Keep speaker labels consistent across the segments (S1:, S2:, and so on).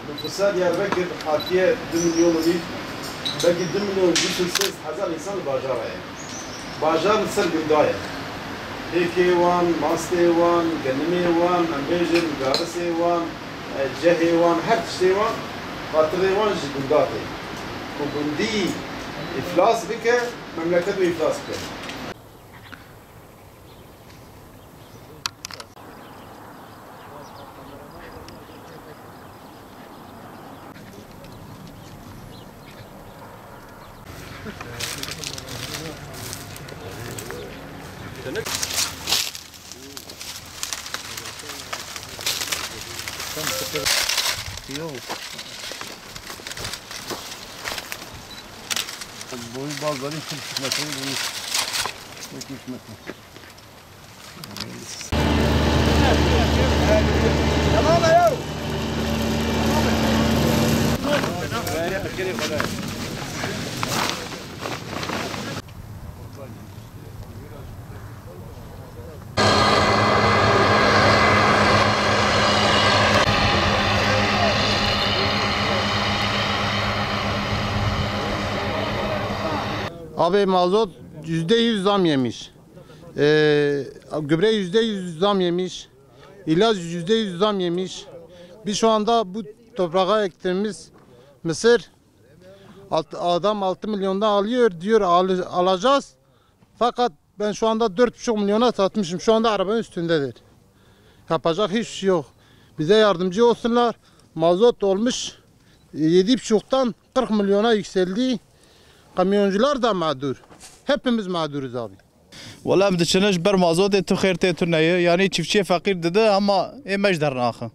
S1: nüfusa Diyarbakır hatiye 2 milyon değil. Belki 2 milyon 200,000 insan bajaraya. Bajar ser gündaya. Heki wan, maste wan, ganime wan, ambejin, garisi wan, cehi wan, her şey wan. Hatırı wan jigundate. Bu gundi iflas bike, memleket ve iflas bike.
S2: Boyu bazıları 2,5 metre, boyu 2,5 metre. Tamam ya.
S3: Abi mazot %100 zam yemiş. Gübre %100 zam yemiş. İlaç %100 zam yemiş. Biz şu anda bu toprağa ektiğimiz mısır adam 6 milyondan alıyor diyor alacağız. Fakat ben şu anda 4,5 milyona satmışım. Şu anda arabanın üstündedir. Yapacak hiçbir şey yok. Bize yardımcı olsunlar. Mazot olmuş 7,5'tan 40 milyona yükseldi. Kamyoncular da mağdur. Hepimiz mağduruz abi.
S4: Valla em diçiniş ber mazotê tu xêr tê tu neye yani çiftçiye fakir dedi ama ême der naxin.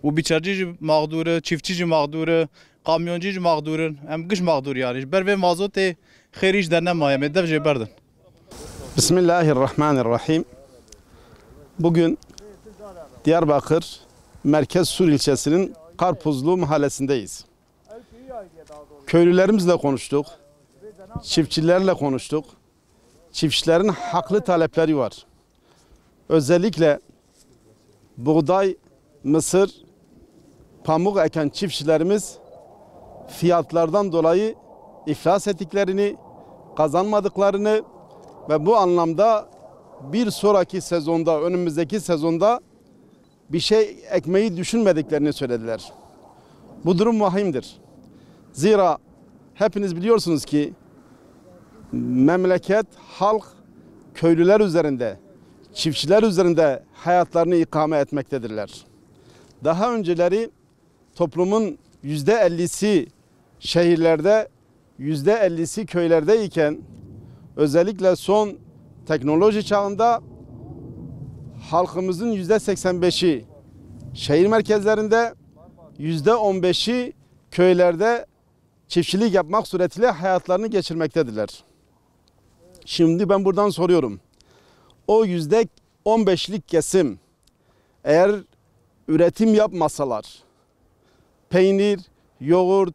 S4: û bîçercî jî mağdur e, çiftçi jî mağdur e, kamyoncî jî mağdur em giş mağdur yani. Ber vê mazotê xêrî ji dernemaye me dev jê berdin.
S1: Bismillahirrahmanirrahim. Bugün Diyarbakır Merkez Sur ilçesinin Karpuzlu mahallesindeyiz. Köylülerimizle konuştuk. Çiftçilerle konuştuk. Çiftçilerin haklı talepleri var. Özellikle buğday, mısır, pamuk eken çiftçilerimiz fiyatlardan dolayı iflas ettiklerini, kazanmadıklarını ve bu anlamda bir sonraki sezonda, önümüzdeki sezonda bir şey ekmeği düşünmediklerini söylediler. Bu durum vahimdir. Zira hepiniz biliyorsunuz ki memleket, halk köylüler üzerinde, çiftçiler üzerinde hayatlarını ikame etmektedirler. Daha önceleri toplumun %50'si şehirlerde, %50'si köylerdeyken özellikle son teknoloji çağında halkımızın %85'i şehir merkezlerinde, %15'i köylerde çiftçilik yapmak suretiyle hayatlarını geçirmektedirler. Şimdi ben buradan soruyorum. O %15'lik kesim eğer üretim yapmasalar, peynir, yoğurt,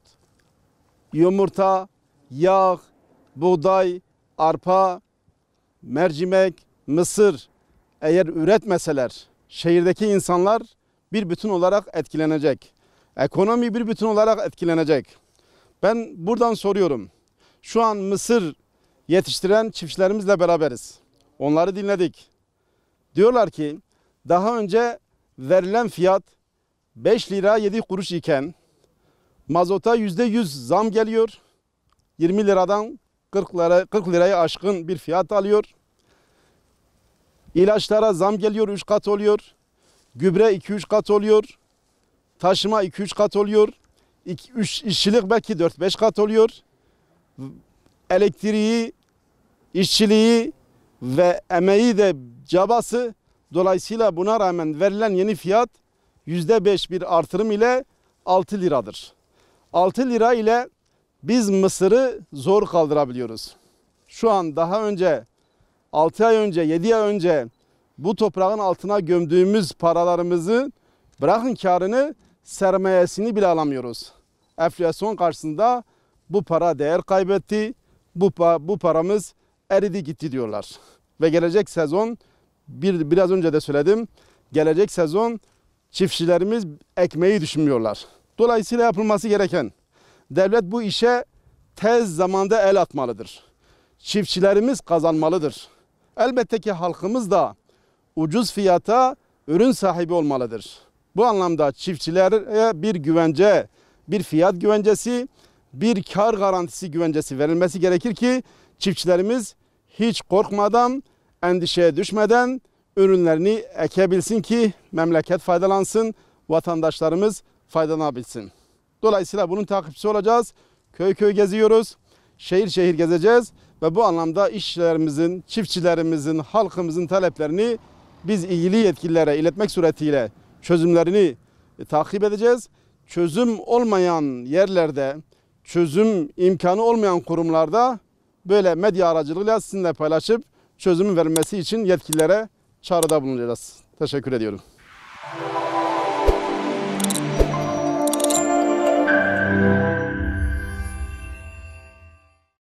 S1: yumurta, yağ, buğday, arpa, mercimek, mısır eğer üretmeseler şehirdeki insanlar bir bütün olarak etkilenecek. Ekonomi bir bütün olarak etkilenecek. Ben buradan soruyorum. Şu an mısır yetiştiren çiftçilerimizle beraberiz. Onları dinledik. Diyorlar ki daha önce verilen fiyat 5 lira 7 kuruş iken mazota %100 zam geliyor. 20 liradan 40 lirayı aşkın bir fiyat alıyor. İlaçlara zam geliyor, 3 kat oluyor. Gübre 2-3 kat oluyor. Taşıma 2-3 kat oluyor. İşçilik belki 4-5 kat oluyor. Elektriği, işçiliği ve emeği de cabası. Dolayısıyla buna rağmen verilen yeni fiyat %5 bir artırım ile 6 liradır. 6 lira ile biz mısırı zor kaldırabiliyoruz. Şu an daha önce 6 ay önce 7 ay önce bu toprağın altına gömdüğümüz paralarımızı bırakın karını sermayesini bile alamıyoruz. Enflasyon karşısında bu para değer kaybetti. Bu paramız eridi gitti diyorlar. Ve gelecek sezon biraz önce de söyledim. Gelecek sezon çiftçilerimiz ekmeği düşünmüyorlar. Dolayısıyla yapılması gereken, devlet bu işe tez zamanda el atmalıdır. Çiftçilerimiz kazanmalıdır. Elbette ki halkımız da ucuz fiyata ürün sahibi olmalıdır. Bu anlamda çiftçilere bir güvence, bir fiyat güvencesi, bir kar garantisi güvencesi verilmesi gerekir ki çiftçilerimiz hiç korkmadan, endişeye düşmeden ürünlerini ekebilsin ki memleket faydalansın, vatandaşlarımız faydalanabilsin. Dolayısıyla bunun takipçisi olacağız. Köy köy geziyoruz, şehir şehir gezeceğiz ve bu anlamda işçilerimizin, çiftçilerimizin, halkımızın taleplerini biz ilgili yetkililere iletmek suretiyle çözümlerini takip edeceğiz. Çözüm olmayan yerlerde, çözüm imkanı olmayan kurumlarda böyle medya aracılığıyla sizinle paylaşıp çözümün verilmesi için yetkililere çağrıda bulunacağız. Teşekkür ediyorum.